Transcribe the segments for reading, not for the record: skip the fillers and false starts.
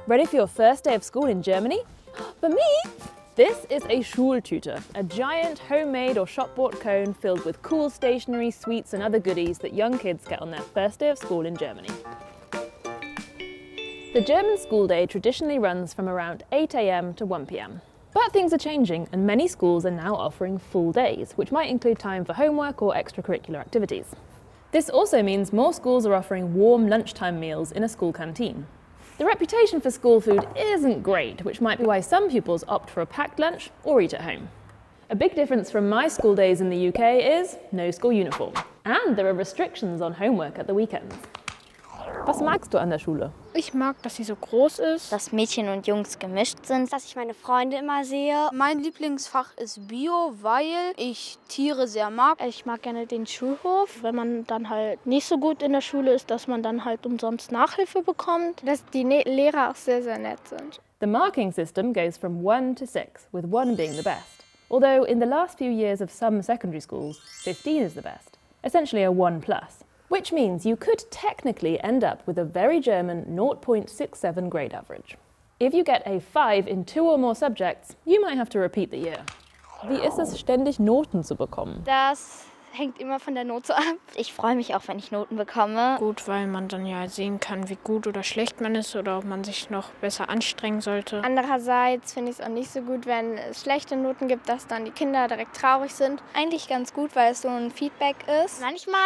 Ready for your first day of school in Germany? For me, this is a Schultüte, a giant homemade or shop-bought cone filled with cool stationery, sweets and other goodies that young kids get on their first day of school in Germany. The German school day traditionally runs from around 8 AM to 1 PM. But things are changing and many schools are now offering full days, which might include time for homework or extracurricular activities. This also means more schools are offering warm lunchtime meals in a school canteen. The reputation for school food isn't great, which might be why some pupils opt for a packed lunch or eat at home. A big difference from my school days in the UK is no school uniform. And there are restrictions on homework at the weekends. Was magst du an der Schule? Ich mag, dass sie so groß ist. Dass Mädchen und Jungs gemischt sind. Dass ich meine Freunde immer sehe. Mein Lieblingsfach ist Bio, weil ich Tiere sehr mag. Ich mag gerne den Schulhof. Wenn man dann halt nicht so gut in der Schule ist, dass man dann halt umsonst Nachhilfe bekommt. Dass die Lehrer auch sehr, sehr nett sind. The marking system goes from 1 to 6, with 1 being the best. Although in the last few years of some secondary schools, 15 is the best, essentially a 1+. Which means you could technically end up with a very German 0.67 grade average. If you get a 5 in 2 or more subjects, you might have to repeat the year. Wie ist es, ständig Noten zu bekommen? Das hängt immer von der Note ab. Ich freue mich auch, wenn ich Noten bekomme. Gut, weil man dann ja sehen kann, wie gut oder schlecht man ist oder ob man sich noch besser anstrengen sollte. Andererseits finde ich es auch nicht so gut, wenn es schlechte Noten gibt, dass dann die Kinder direkt traurig sind. Eigentlich ganz gut, weil es so ein Feedback ist. Manchmal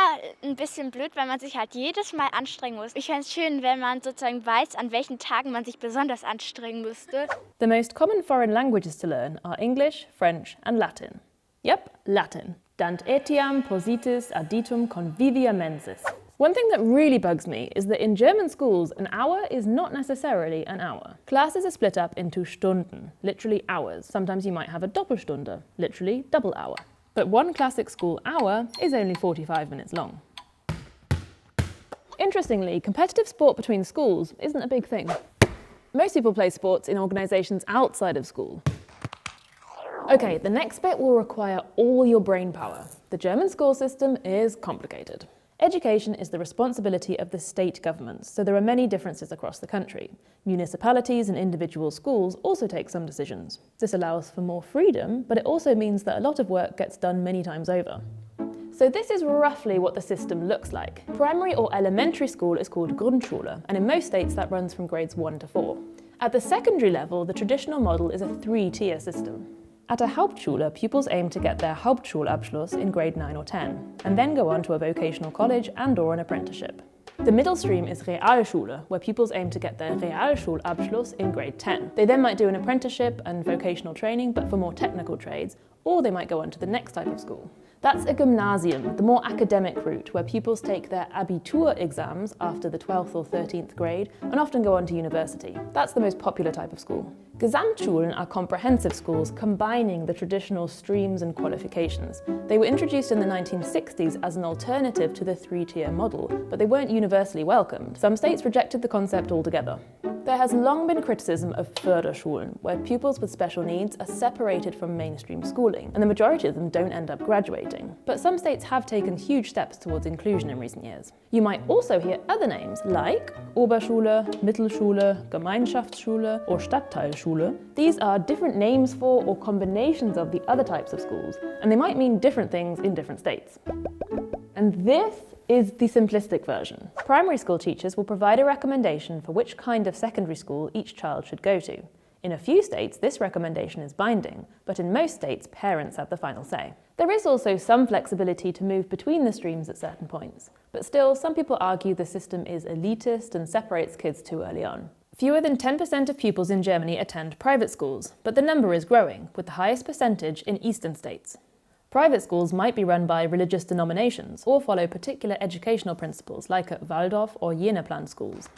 ein bisschen blöd, weil man sich halt jedes Mal anstrengen muss. Ich fände es schön, wenn man sozusagen weiß, an welchen Tagen man sich besonders anstrengen müsste. The most common foreign languages to learn are English, French and Latin. Yep, Latin. Dant etiam positis additum convivia mensis. One thing that really bugs me is that in German schools, an hour is not necessarily an hour. Classes are split up into Stunden, literally hours. Sometimes you might have a Doppelstunde, literally double hour. But one classic school hour is only 45 minutes long. Interestingly, competitive sport between schools isn't a big thing. Most people play sports in organisations outside of school. Okay, the next bit will require all your brain power. The German school system is complicated. Education is the responsibility of the state governments, so there are many differences across the country. Municipalities and individual schools also take some decisions. This allows for more freedom, but it also means that a lot of work gets done many times over. So this is roughly what the system looks like. Primary or elementary school is called Grundschule, and in most states that runs from grades 1 to 4. At the secondary level, the traditional model is a 3-tier system. At a Hauptschule, pupils aim to get their Hauptschulabschluss in grade 9 or 10, and then go on to a vocational college and/or an apprenticeship. The middle stream is Realschule, where pupils aim to get their Realschulabschluss in grade 10. They then might do an apprenticeship and vocational training, but for more technical trades, or they might go on to the next type of school. That's a Gymnasium, the more academic route, where pupils take their Abitur exams after the 12th or 13th grade and often go on to university. That's the most popular type of school. Gesamtschulen are comprehensive schools combining the traditional streams and qualifications. They were introduced in the 1960s as an alternative to the 3-tier model, but they weren't universally welcomed. Some states rejected the concept altogether. There has long been criticism of Förderschulen, where pupils with special needs are separated from mainstream schooling, and the majority of them don't end up graduating. But some states have taken huge steps towards inclusion in recent years. You might also hear other names like Oberschule, Mittelschule, Gemeinschaftsschule, or Stadtteilschule. These are different names for or combinations of the other types of schools, and they might mean different things in different states. And this is the simplistic version. Primary school teachers will provide a recommendation for which kind of secondary school each child should go to. In a few states, this recommendation is binding, but in most states, parents have the final say. There is also some flexibility to move between the streams at certain points, but still, some people argue the system is elitist and separates kids too early on. Fewer than 10% of pupils in Germany attend private schools, but the number is growing, with the highest percentage in eastern states. Private schools might be run by religious denominations or follow particular educational principles like at Waldorf or Jenaplan schools.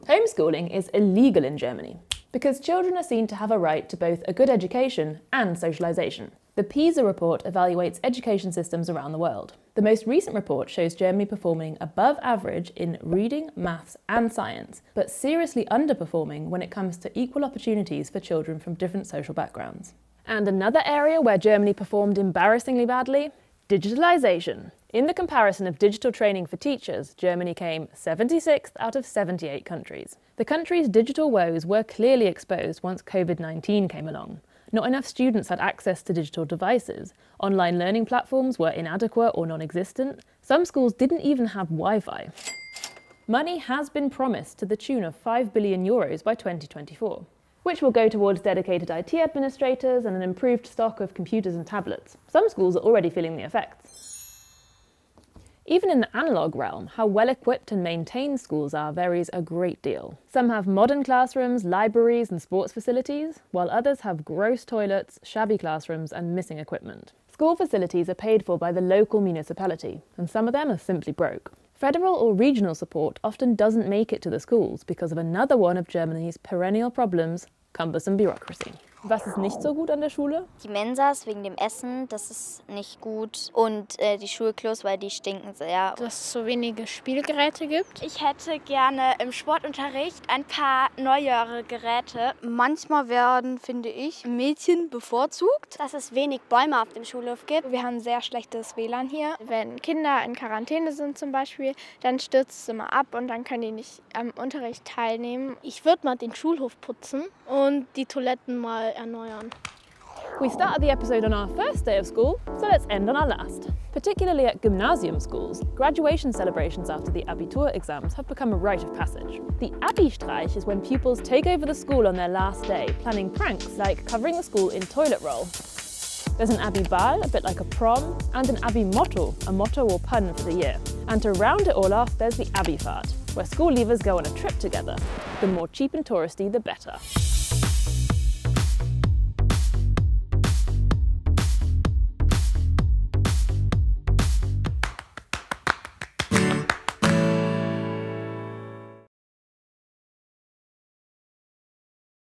Homeschooling is illegal in Germany because children are seen to have a right to both a good education and socialization. The PISA report evaluates education systems around the world. The most recent report shows Germany performing above average in reading, maths and science, but seriously underperforming when it comes to equal opportunities for children from different social backgrounds. And another area where Germany performed embarrassingly badly? Digitalization. In the comparison of digital training for teachers, Germany came 76th out of 78 countries. The country's digital woes were clearly exposed once COVID-19 came along. Not enough students had access to digital devices. Online learning platforms were inadequate or non-existent. Some schools didn't even have Wi-Fi. Money has been promised to the tune of €5 billion by 2024, which will go towards dedicated IT administrators and an improved stock of computers and tablets. Some schools are already feeling the effects. Even in the analogue realm, how well-equipped and maintained schools are varies a great deal. Some have modern classrooms, libraries and sports facilities, while others have gross toilets, shabby classrooms and missing equipment. School facilities are paid for by the local municipality, and some of them are simply broke. Federal or regional support often doesn't make it to the schools because of another one of Germany's perennial problems, cumbersome bureaucracy. Was ist nicht so gut an der Schule? Die Mensas wegen dem Essen, das ist nicht gut. Und die Schulklos, weil die stinken sehr. Dass es so wenige Spielgeräte gibt. Ich hätte gerne im Sportunterricht ein paar neuere Geräte. Manchmal werden, finde ich, Mädchen bevorzugt. Dass es wenig Bäume auf dem Schulhof gibt. Wir haben sehr schlechtes WLAN hier. Wenn Kinder in Quarantäne sind zum Beispiel, dann stürzt es immer ab und dann können die nicht am Unterricht teilnehmen. Ich würde mal den Schulhof putzen und die Toiletten mal erneuern. We started the episode on our first day of school, so let's end on our last. Particularly at gymnasium schools, graduation celebrations after the Abitur exams have become a rite of passage. The Abi-Streich is when pupils take over the school on their last day, planning pranks like covering the school in toilet roll. There's an Abi-Ball, a bit like a prom, and an Abi-Motto, a motto or pun for the year. And to round it all off, there's the Abi-Fahrt, where school leavers go on a trip together. The more cheap and touristy, the better.